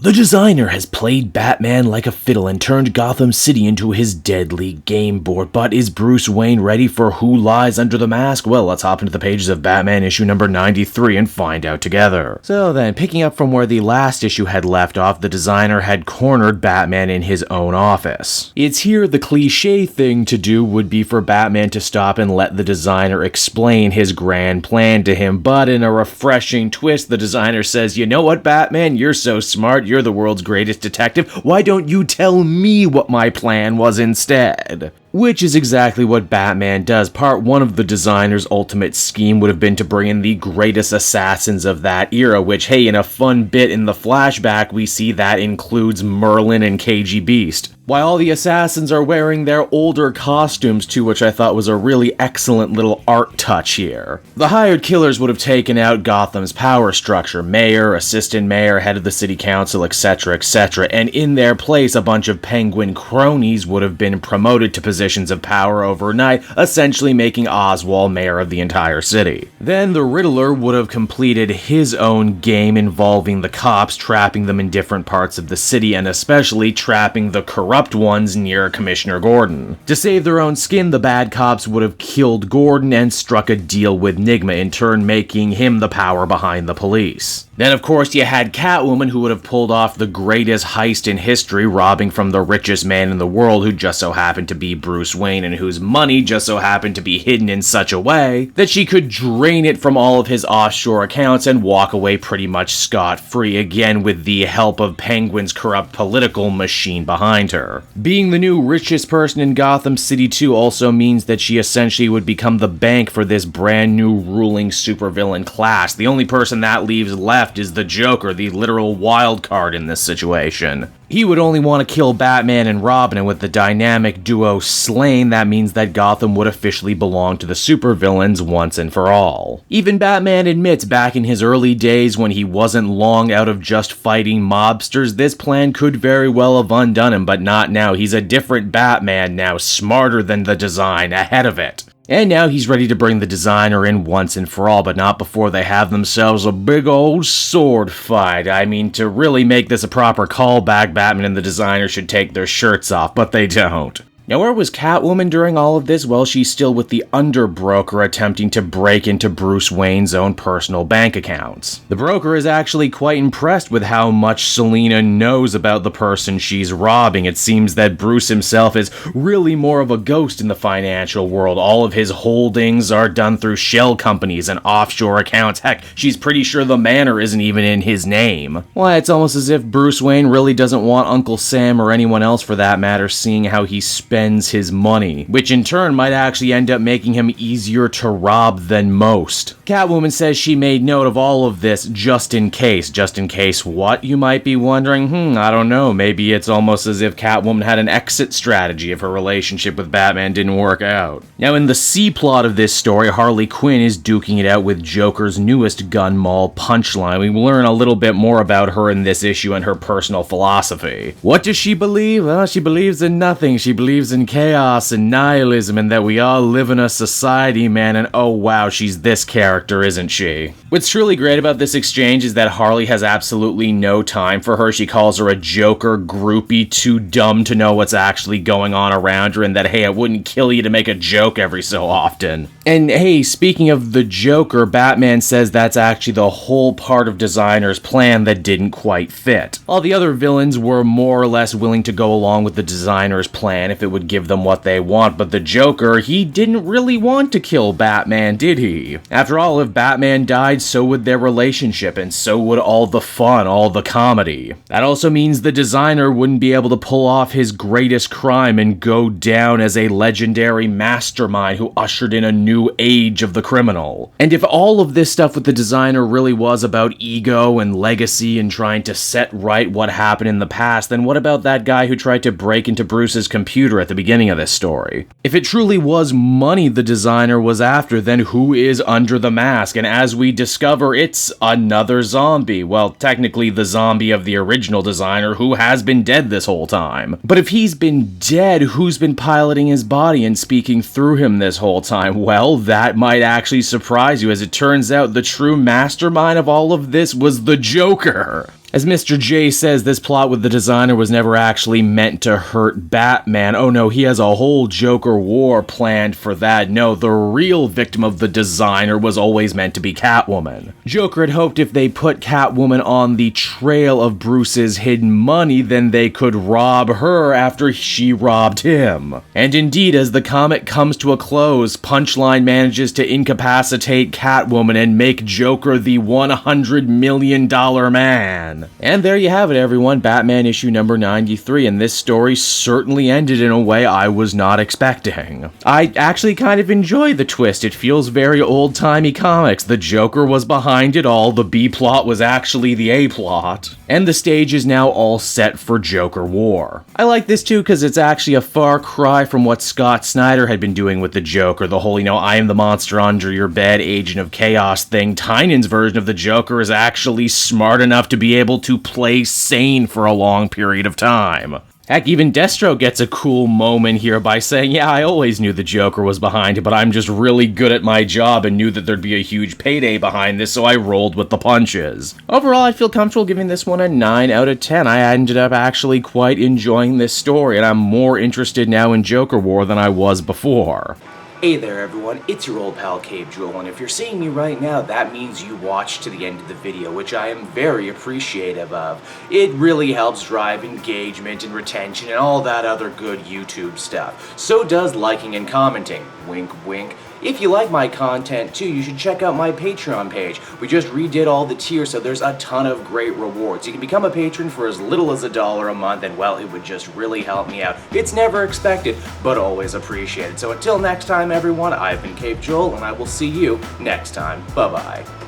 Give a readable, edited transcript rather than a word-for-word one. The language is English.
The designer has played Batman like a fiddle and turned Gotham City into his deadly game board, but is Bruce Wayne ready for Who Lies Under the Mask? Well, let's hop into the pages of Batman issue number 93 and find out together. So then, picking up from where the last issue had left off, the designer had cornered Batman in his own office. It's here the cliche thing to do would be for Batman to stop and let the designer explain his grand plan to him, but in a refreshing twist, the designer says, "You know what, Batman? You're so smart, you're the world's greatest detective. Why don't you tell me what my plan was instead?" Which is exactly what Batman does. Part one of the designer's ultimate scheme would have been to bring in the greatest assassins of that era, which, hey, in a fun bit in the flashback, we see that includes Merlin and KG Beast. While all the assassins are wearing their older costumes too, which I thought was a really excellent little art touch here. The hired killers would have taken out Gotham's power structure, mayor, assistant mayor, head of the city council, etc., and in their place a bunch of Penguin cronies would have been promoted to positions of power overnight, essentially making Oswald mayor of the entire city. Then the Riddler would have completed his own game involving the cops, trapping them in different parts of the city, and especially trapping the corrupt ones near Commissioner Gordon. To save their own skin, the bad cops would have killed Gordon and struck a deal with Nigma, in turn making him the power behind the police. Then of course you had Catwoman, who would have pulled off the greatest heist in history, robbing from the richest man in the world, who just so happened to be Bruce Wayne and whose money just so happened to be hidden in such a way that she could drain it from all of his offshore accounts and walk away pretty much scot-free, again with the help of Penguin's corrupt political machine behind her. Being the new richest person in Gotham City too also means that she essentially would become the bank for this brand new ruling supervillain class. The only person that leaves left is the Joker, the literal wild card in this situation. He would only want to kill Batman and Robin, and with the dynamic duo slain, that means that Gotham would officially belong to the supervillains once and for all. Even Batman admits back in his early days when he wasn't long out of just fighting mobsters, this plan could very well have undone him, but not now. He's a different Batman now, smarter than the design, ahead of it. And now he's ready to bring the designer in once and for all, but not before they have themselves a big old sword fight. I mean, to really make this a proper callback, Batman and the designer should take their shirts off, but they don't. Now, where was Catwoman during all of this? Well, she's still with the underbroker attempting to break into Bruce Wayne's own personal bank accounts. The broker is actually quite impressed with how much Selina knows about the person she's robbing. It seems that Bruce himself is really more of a ghost in the financial world. All of his holdings are done through shell companies and offshore accounts. Heck, she's pretty sure the manor isn't even in his name. Why, it's almost as if Bruce Wayne really doesn't want Uncle Sam, or anyone else for that matter, seeing how he spends his money, which in turn might actually end up making him easier to rob than most. Catwoman says she made note of all of this just in case. Just in case what, you might be wondering? I don't know. Maybe it's almost as if Catwoman had an exit strategy if her relationship with Batman didn't work out. Now, in the C-plot of this story, Harley Quinn is duking it out with Joker's newest gun mall, Punchline. We learn a little bit more about her in this issue and her personal philosophy. What does she believe? Well, she believes in nothing. She believes in chaos and nihilism, and that we all live in a society, man, and oh wow, she's this character, isn't she? What's truly great about this exchange is that Harley has absolutely no time for her. She calls her a Joker groupie, too dumb to know what's actually going on around her, and that, hey, it wouldn't kill you to make a joke every so often. And hey, speaking of the Joker, Batman says that's actually the whole part of Designer's plan that didn't quite fit. All the other villains were more or less willing to go along with the Designer's plan if it would give them what they want, but the Joker, he didn't really want to kill Batman, did he? After all, if Batman died, so would their relationship, and so would all the fun, all the comedy. That also means the Designer wouldn't be able to pull off his greatest crime and go down as a legendary mastermind who ushered in a new age of the criminal. And if all of this stuff with the Designer really was about ego and legacy and trying to set right what happened in the past, then what about that guy who tried to break into Bruce's computer at the beginning of this story? If it truly was money the Designer was after, then who is under the mask? And as we discover, it's another zombie. Well, technically the zombie of the original Designer, who has been dead this whole time. But if he's been dead, who's been piloting his body and speaking through him this whole time? Well, that might actually surprise you. As it turns out, the true mastermind of all of this was the Joker. As Mr. J says, this plot with the designer was never actually meant to hurt Batman. Oh no, he has a whole Joker war planned for that. No, the real victim of the designer was always meant to be Catwoman. Joker had hoped if they put Catwoman on the trail of Bruce's hidden money, then they could rob her after she robbed him. And indeed, as the comic comes to a close, Punchline manages to incapacitate Catwoman and make Joker the $100 million man. And there you have it, everyone, Batman issue number 93, and this story certainly ended in a way I was not expecting. I actually kind of enjoy the twist. It feels very old-timey comics. The Joker was behind it all, the B-plot was actually the A-plot, and the stage is now all set for Joker War. I like this too because it's actually a far cry from what Scott Snyder had been doing with the Joker, the whole, I am the monster under your bed, agent of chaos thing. Tynion's version of the Joker is actually smart enough to be able to play sane for a long period of time. Heck, even Destro gets a cool moment here by saying, yeah, I always knew the Joker was behind it, but I'm just really good at my job and knew that there'd be a huge payday behind this, so I rolled with the punches. Overall, I feel comfortable giving this one a 9 out of 10. I ended up actually quite enjoying this story, and I'm more interested now in Joker War than I was before. Hey there everyone, it's your old pal Cape Jewel, and if you're seeing me right now, that means you watched to the end of the video, which I am very appreciative of. It really helps drive engagement and retention and all that other good YouTube stuff. So does liking and commenting. Wink wink. If you like my content too, you should check out my Patreon page. We just redid all the tiers, so there's a ton of great rewards. You can become a patron for as little as $1 a month, and well, it would just really help me out. It's never expected, but always appreciated. So until next time, everyone, I've been Cape Joel, and I will see you next time. Bye-bye.